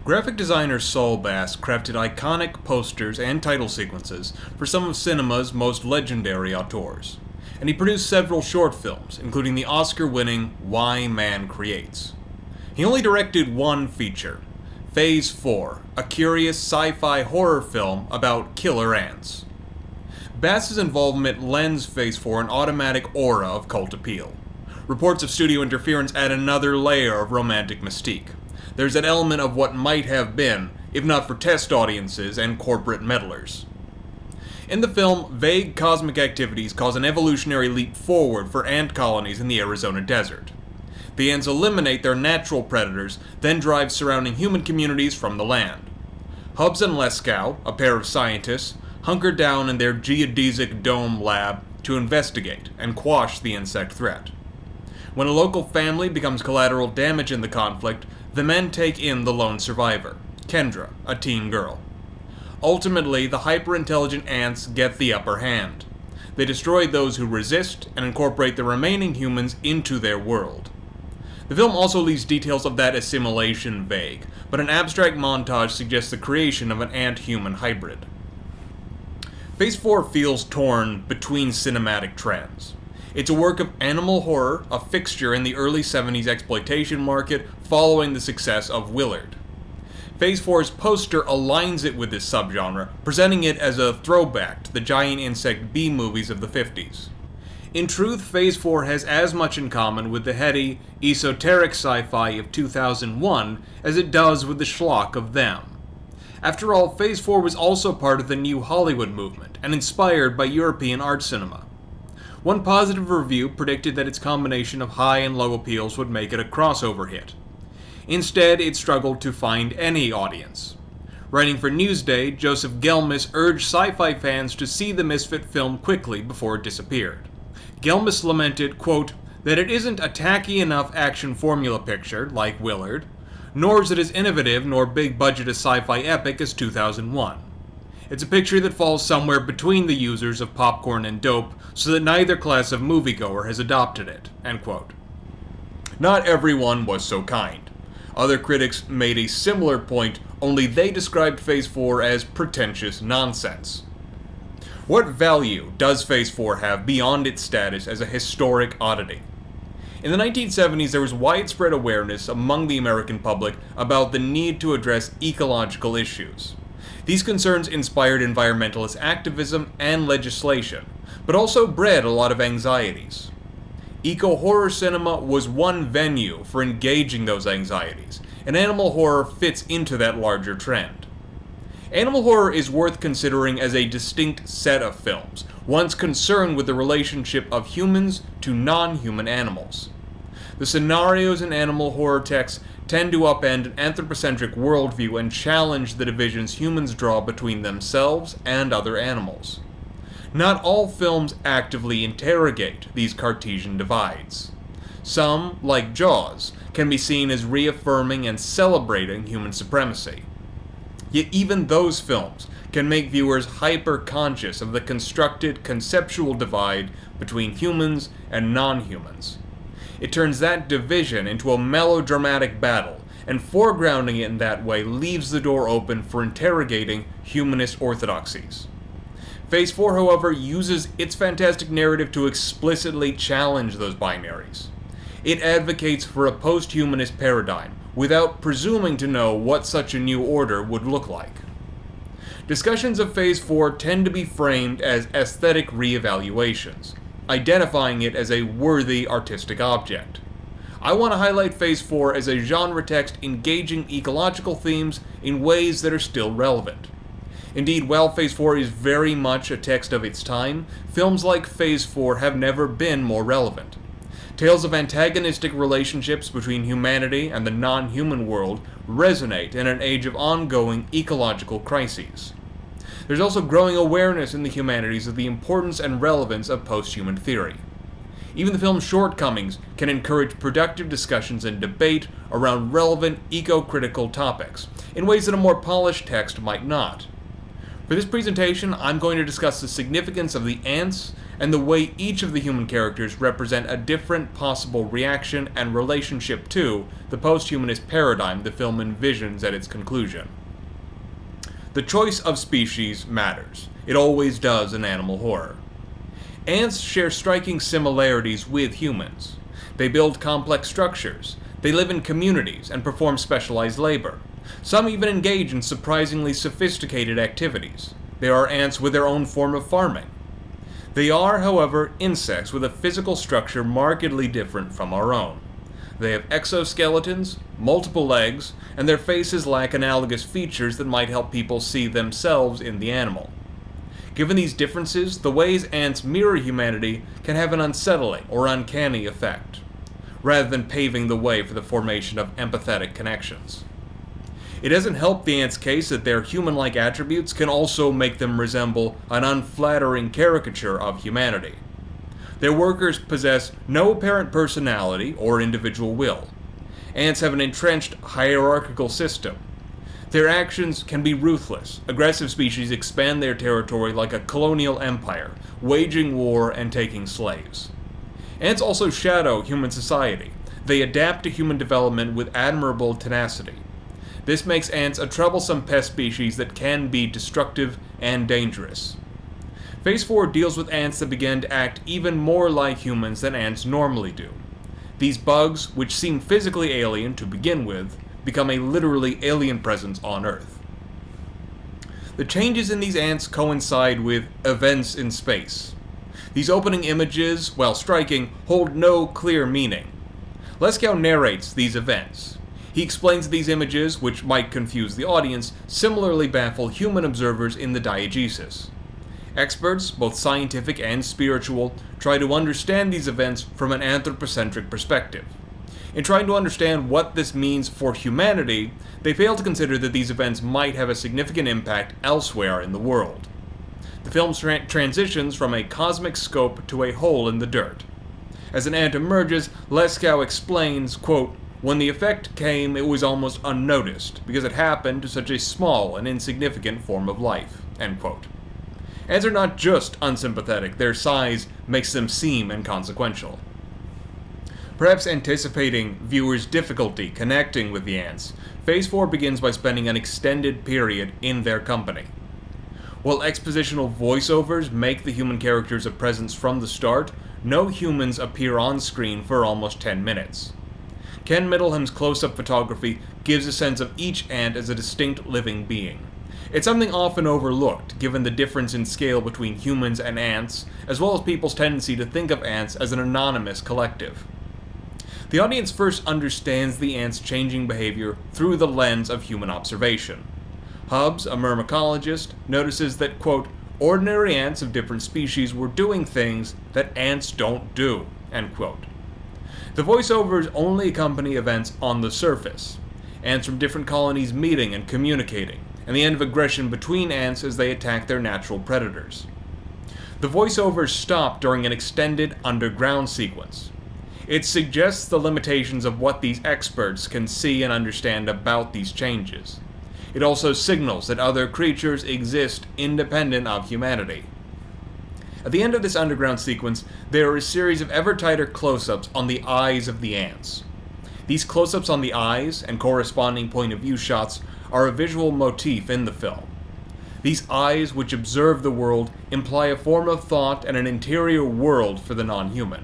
Graphic designer Saul Bass crafted iconic posters and title sequences for some of cinema's most legendary auteurs, and he produced several short films, including the Oscar-winning Why Man Creates. He only directed one feature, Phase 4, a curious sci-fi horror film about killer ants. Bass's involvement lends Phase 4 an automatic aura of cult appeal. Reports of studio interference add another layer of romantic mystique. There's an element of what might have been, if not for test audiences and corporate meddlers. In the film, vague cosmic activities cause an evolutionary leap forward for ant colonies in the Arizona desert. The ants eliminate their natural predators, then drive surrounding human communities from the land. Hubbs and Leskow, a pair of scientists, hunker down in their geodesic dome lab to investigate and quash the insect threat. When a local family becomes collateral damage in the conflict, the men take in the lone survivor, Kendra, a teen girl. Ultimately, the hyper-intelligent ants get the upper hand. They destroy those who resist and incorporate the remaining humans into their world. The film also leaves details of that assimilation vague, but an abstract montage suggests the creation of an ant-human hybrid. Phase 4 feels torn between cinematic trends. It's a work of animal horror, a fixture in the early 70s exploitation market following the success of Willard. Phase 4's poster aligns it with this subgenre, presenting it as a throwback to the giant insect B-movies of the 50s. In truth, Phase 4 has as much in common with the heady, esoteric sci-fi of 2001 as it does with the schlock of them. After all, Phase 4 was also part of the New Hollywood movement, and inspired by European art cinema. One positive review predicted that its combination of high and low appeals would make it a crossover hit. Instead, it struggled to find any audience. Writing for Newsday, Joseph Gelmis urged sci-fi fans to see the misfit film quickly before it disappeared. Gelmis lamented, quote, that it isn't a tacky enough action formula picture, like Willard, nor is it as innovative nor big-budget a sci-fi epic as 2001. It's a picture that falls somewhere between the users of popcorn and dope, so that neither class of moviegoer has adopted it, end quote. Not everyone was so kind. Other critics made a similar point, only they described Phase 4 as pretentious nonsense. What value does Phase 4 have beyond its status as a historic oddity? In the 1970s, there was widespread awareness among the American public about the need to address ecological issues. These concerns inspired environmentalist activism and legislation, but also bred a lot of anxieties. Eco-horror cinema was one venue for engaging those anxieties, and animal horror fits into that larger trend. Animal horror is worth considering as a distinct set of films, ones concerned with the relationship of humans to non-human animals. The scenarios in animal horror texts tend to upend an anthropocentric worldview and challenge the divisions humans draw between themselves and other animals. Not all films actively interrogate these Cartesian divides. Some, like Jaws, can be seen as reaffirming and celebrating human supremacy. Yet even those films can make viewers hyper-conscious of the constructed conceptual divide between humans and non-humans. It turns that division into a melodramatic battle, and foregrounding it in that way leaves the door open for interrogating humanist orthodoxies. Phase 4, however, uses its fantastic narrative to explicitly challenge those binaries. It advocates for a post-humanist paradigm, without presuming to know what such a new order would look like. Discussions of Phase 4 tend to be framed as aesthetic re-evaluations, identifying it as a worthy artistic object. I want to highlight Phase 4 as a genre text engaging ecological themes in ways that are still relevant. Indeed, while Phase 4 is very much a text of its time, films like Phase 4 have never been more relevant. Tales of antagonistic relationships between humanity and the non-human world resonate in an age of ongoing ecological crises. There's also growing awareness in the humanities of the importance and relevance of post-human theory. Even the film's shortcomings can encourage productive discussions and debate around relevant eco-critical topics, in ways that a more polished text might not. For this presentation, I'm going to discuss the significance of the ants and the way each of the human characters represent a different possible reaction and relationship to the post-humanist paradigm the film envisions at its conclusion. The choice of species matters. It always does in animal horror. Ants share striking similarities with humans. They build complex structures. They live in communities and perform specialized labor. Some even engage in surprisingly sophisticated activities. There are ants with their own form of farming. They are, however, insects with a physical structure markedly different from our own. They have exoskeletons, multiple legs, and their faces lack analogous features that might help people see themselves in the animal. Given these differences, the ways ants mirror humanity can have an unsettling or uncanny effect, rather than paving the way for the formation of empathetic connections. It doesn't help the ants' case that their human-like attributes can also make them resemble an unflattering caricature of humanity. Their workers possess no apparent personality or individual will. Ants have an entrenched hierarchical system. Their actions can be ruthless. Aggressive species expand their territory like a colonial empire, waging war and taking slaves. Ants also shadow human society. They adapt to human development with admirable tenacity. This makes ants a troublesome pest species that can be destructive and dangerous. Phase 4 deals with ants that begin to act even more like humans than ants normally do. These bugs, which seem physically alien to begin with, become a literally alien presence on Earth. The changes in these ants coincide with events in space. These opening images, while striking, hold no clear meaning. Leskow narrates these events. He explains these images, which might confuse the audience, similarly baffle human observers in the diegesis. Experts, both scientific and spiritual, try to understand these events from an anthropocentric perspective. In trying to understand what this means for humanity, they fail to consider that these events might have a significant impact elsewhere in the world. The film transitions from a cosmic scope to a hole in the dirt. As an ant emerges, Leskow explains, quote, "When the effect came, it was almost unnoticed, because it happened to such a small and insignificant form of life." End quote. Ants are not just unsympathetic, their size makes them seem inconsequential. Perhaps anticipating viewers' difficulty connecting with the ants, Phase 4 begins by spending an extended period in their company. While expositional voiceovers make the human characters a presence from the start, no humans appear on screen for almost 10 minutes. Ken Middleham's close-up photography gives a sense of each ant as a distinct living being. It's something often overlooked, given the difference in scale between humans and ants, as well as people's tendency to think of ants as an anonymous collective. The audience first understands the ants' changing behavior through the lens of human observation. Hubbs, a myrmecologist, notices that, quote, "ordinary ants of different species were doing things that ants don't do," end quote. The voiceovers only accompany events on the surface, ants from different colonies meeting and communicating, and the end of aggression between ants as they attack their natural predators. The voiceovers stop during an extended underground sequence. It suggests the limitations of what these experts can see and understand about these changes. It also signals that other creatures exist independent of humanity. At the end of this underground sequence, there are a series of ever tighter close-ups on the eyes of the ants. These close-ups on the eyes and corresponding point-of-view shots are a visual motif in the film. These eyes, which observe the world, imply a form of thought and an interior world for the non-human.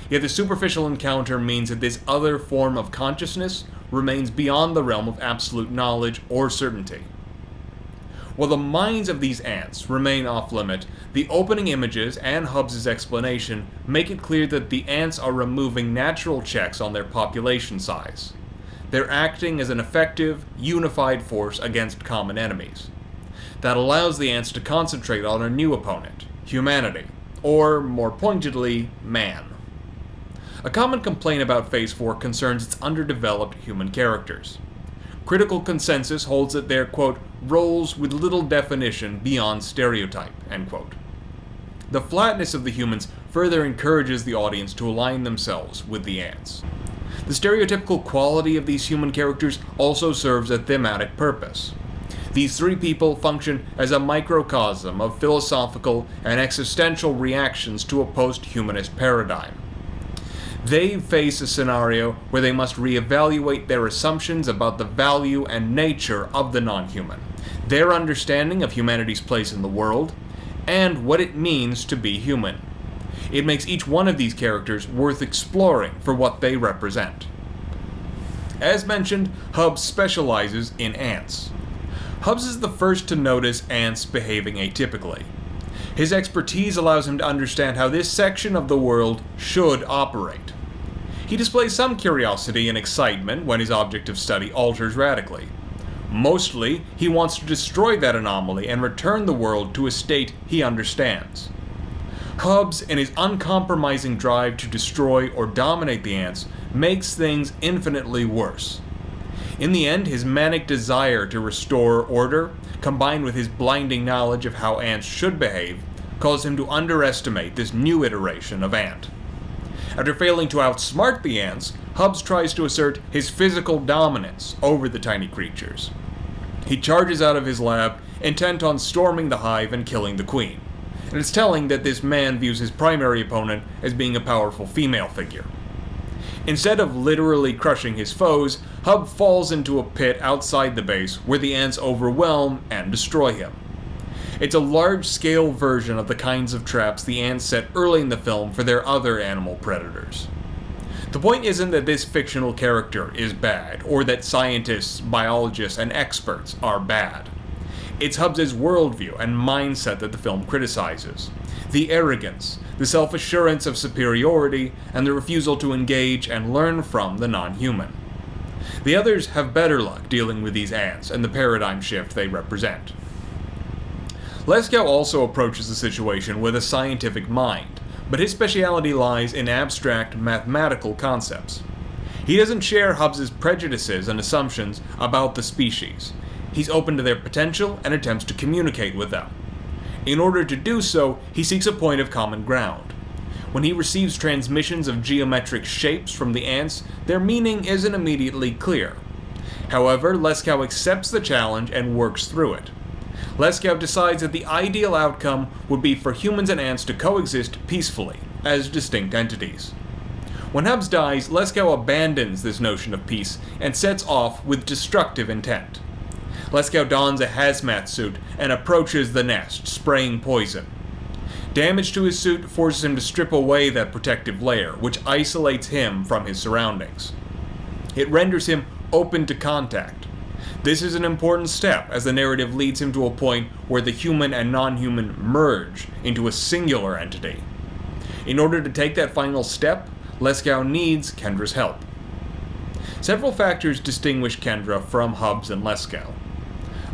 Yet the superficial encounter means that this other form of consciousness remains beyond the realm of absolute knowledge or certainty. While the minds of these ants remain off-limit, the opening images and Hubbs' explanation make it clear that the ants are removing natural checks on their population size. They're acting as an effective, unified force against common enemies. That allows the ants to concentrate on a new opponent, humanity, or, more pointedly, man. A common complaint about Phase 4 concerns its underdeveloped human characters. Critical consensus holds that they're, quote, roles with little definition beyond stereotype, end quote. The flatness of the humans further encourages the audience to align themselves with the ants. The stereotypical quality of these human characters also serves a thematic purpose. These three people function as a microcosm of philosophical and existential reactions to a post-humanist paradigm. They face a scenario where they must reevaluate their assumptions about the value and nature of the non-human, their understanding of humanity's place in the world, and what it means to be human. It makes each one of these characters worth exploring for what they represent. As mentioned, Hubbs specializes in ants. Hubbs is the first to notice ants behaving atypically. His expertise allows him to understand how this section of the world should operate. He displays some curiosity and excitement when his object of study alters radically. Mostly, he wants to destroy that anomaly and return the world to a state he understands. Hubbs, in his uncompromising drive to destroy or dominate the ants, makes things infinitely worse. In the end, his manic desire to restore order, combined with his blinding knowledge of how ants should behave, cause him to underestimate this new iteration of ant. After failing to outsmart the ants, Hubbs tries to assert his physical dominance over the tiny creatures. He charges out of his lab, intent on storming the hive and killing the queen. And it's telling that this man views his primary opponent as being a powerful female figure. Instead of literally crushing his foes, Hub falls into a pit outside the base where the ants overwhelm and destroy him. It's a large-scale version of the kinds of traps the ants set early in the film for their other animal predators. The point isn't that this fictional character is bad, or that scientists, biologists, and experts are bad. It's Hubbs' worldview and mindset that the film criticizes. The arrogance, the self-assurance of superiority, and the refusal to engage and learn from the non-human. The others have better luck dealing with these ants and the paradigm shift they represent. Leskow also approaches the situation with a scientific mind, but his speciality lies in abstract mathematical concepts. He doesn't share Hubbs' prejudices and assumptions about the species. He's open to their potential and attempts to communicate with them. In order to do so, he seeks a point of common ground. When he receives transmissions of geometric shapes from the ants, their meaning isn't immediately clear. However, Leskow accepts the challenge and works through it. Leskow decides that the ideal outcome would be for humans and ants to coexist peacefully, as distinct entities. When Hubbs dies, Leskow abandons this notion of peace and sets off with destructive intent. Leskow dons a hazmat suit and approaches the nest, spraying poison. Damage to his suit forces him to strip away that protective layer, which isolates him from his surroundings. It renders him open to contact. This is an important step, as the narrative leads him to a point where the human and non-human merge into a singular entity. In order to take that final step, Leskow needs Kendra's help. Several factors distinguish Kendra from Hubbs and Leskow.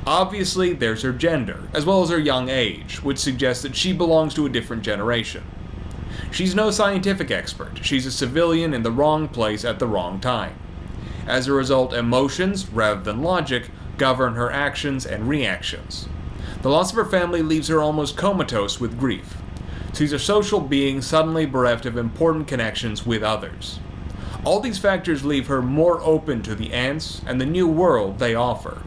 Obviously, there's her gender, as well as her young age, which suggests that she belongs to a different generation. She's no scientific expert, she's a civilian in the wrong place at the wrong time. As a result, emotions, rather than logic, govern her actions and reactions. The loss of her family leaves her almost comatose with grief. She's a social being suddenly bereft of important connections with others. All these factors leave her more open to the ants and the new world they offer.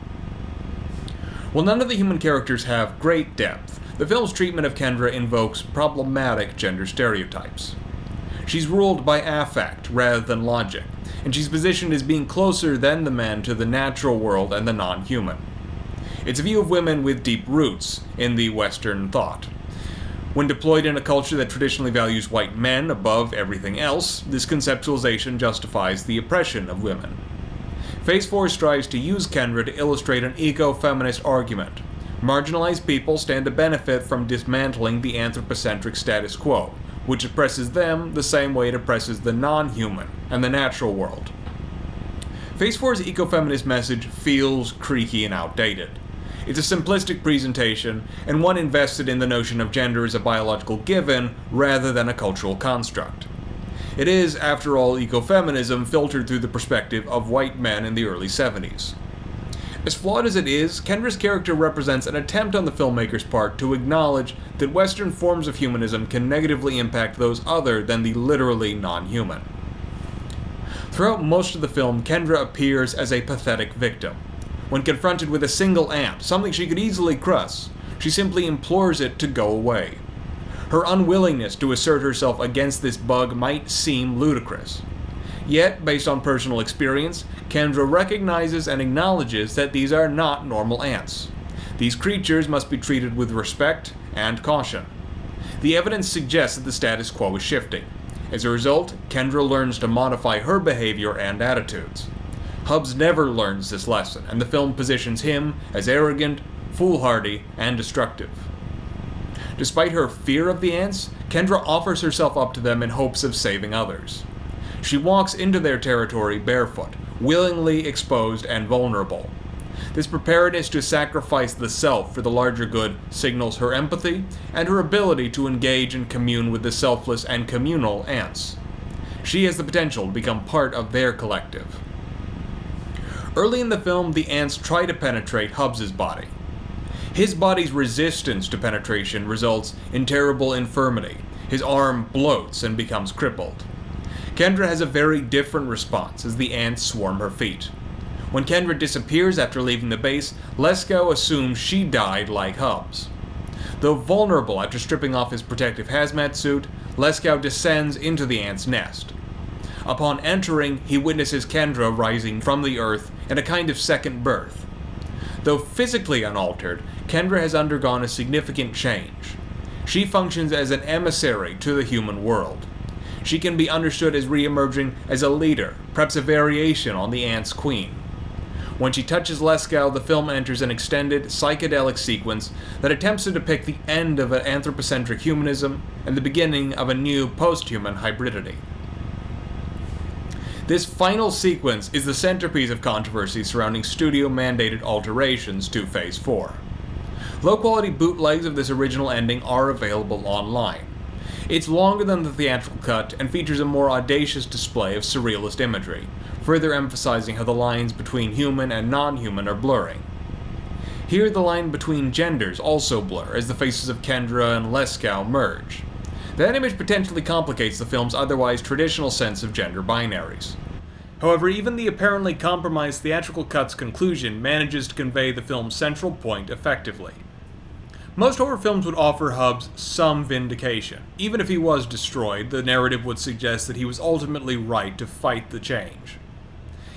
While none of the human characters have great depth, the film's treatment of Kendra invokes problematic gender stereotypes. She's ruled by affect rather than logic, and she's positioned as being closer than the men to the natural world and the non-human. It's a view of women with deep roots in the Western thought. When deployed in a culture that traditionally values white men above everything else, this conceptualization justifies the oppression of women. Phase 4 strives to use Kendra to illustrate an eco-feminist argument. Marginalized people stand to benefit from dismantling the anthropocentric status quo, which oppresses them the same way it oppresses the non-human and the natural world. Phase 4's eco-feminist message feels creaky and outdated. It's a simplistic presentation, and one invested in the notion of gender as a biological given rather than a cultural construct. It is, after all, ecofeminism filtered through the perspective of white men in the early 70s. As flawed as it is, Kendra's character represents an attempt on the filmmaker's part to acknowledge that Western forms of humanism can negatively impact those other than the literally non-human. Throughout most of the film, Kendra appears as a pathetic victim. When confronted with a single ant, something she could easily crush, she simply implores it to go away. Her unwillingness to assert herself against this bug might seem ludicrous. Yet, based on personal experience, Kendra recognizes and acknowledges that these are not normal ants. These creatures must be treated with respect and caution. The evidence suggests that the status quo is shifting. As a result, Kendra learns to modify her behavior and attitudes. Hubs never learns this lesson, and the film positions him as arrogant, foolhardy, and destructive. Despite her fear of the ants, Kendra offers herself up to them in hopes of saving others. She walks into their territory barefoot, willingly exposed and vulnerable. This preparedness to sacrifice the self for the larger good signals her empathy and her ability to engage and commune with the selfless and communal ants. She has the potential to become part of their collective. Early in the film, the ants try to penetrate Hubs' body. His body's resistance to penetration results in terrible infirmity. His arm bloats and becomes crippled. Kendra has a very different response as the ants swarm her feet. When Kendra disappears after leaving the base, Lesko assumes she died like Hubs. Though vulnerable after stripping off his protective hazmat suit, Lesko descends into the ant's nest. Upon entering, he witnesses Kendra rising from the earth in a kind of second birth. Though physically unaltered, Kendra has undergone a significant change. She functions as an emissary to the human world. She can be understood as re-emerging as a leader, perhaps a variation on the Ant's Queen. When she touches Lesko, the film enters an extended, psychedelic sequence that attempts to depict the end of an anthropocentric humanism and the beginning of a new post-human hybridity. This final sequence is the centerpiece of controversy surrounding studio-mandated alterations to Phase 4. Low-quality bootlegs of this original ending are available online. It's longer than the theatrical cut and features a more audacious display of surrealist imagery, further emphasizing how the lines between human and non-human are blurring. Here the line between genders also blur as the faces of Kendra and Lesko merge. That image potentially complicates the film's otherwise traditional sense of gender binaries. However, even the apparently compromised theatrical cut's conclusion manages to convey the film's central point effectively. Most horror films would offer Hubs some vindication. Even if he was destroyed, the narrative would suggest that he was ultimately right to fight the change.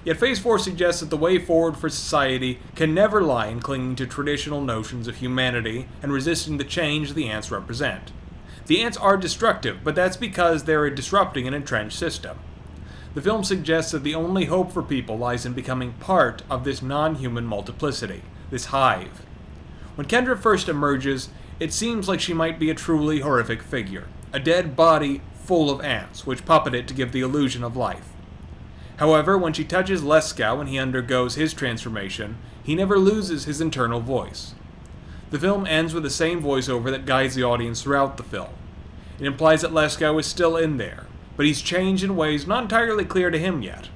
Yet Phase 4 suggests that the way forward for society can never lie in clinging to traditional notions of humanity and resisting the change the ants represent. The ants are destructive, but that's because they're disrupting an entrenched system. The film suggests that the only hope for people lies in becoming part of this non-human multiplicity, this hive. When Kendra first emerges, it seems like she might be a truly horrific figure, a dead body full of ants, which puppet it to give the illusion of life. However, when she touches Lesko and he undergoes his transformation, he never loses his internal voice. The film ends with the same voiceover that guides the audience throughout the film. It implies that Lesko is still in there, but he's changed in ways not entirely clear to him yet.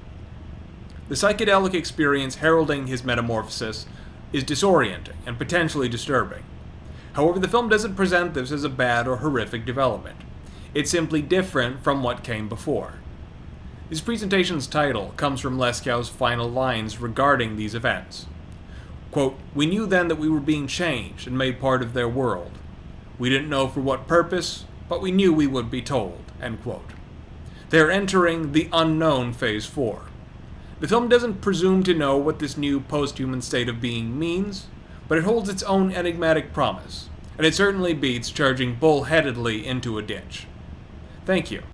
The psychedelic experience heralding his metamorphosis is disorienting and potentially disturbing. However, the film doesn't present this as a bad or horrific development. It's simply different from what came before. This presentation's title comes from Lesko's final lines regarding these events. Quote, "We knew then that we were being changed and made part of their world. We didn't know for what purpose, but we knew we would be told." End quote. They're entering the unknown Phase 4. The film doesn't presume to know what this new post-human state of being means, but it holds its own enigmatic promise, and it certainly beats charging bullheadedly into a ditch. Thank you.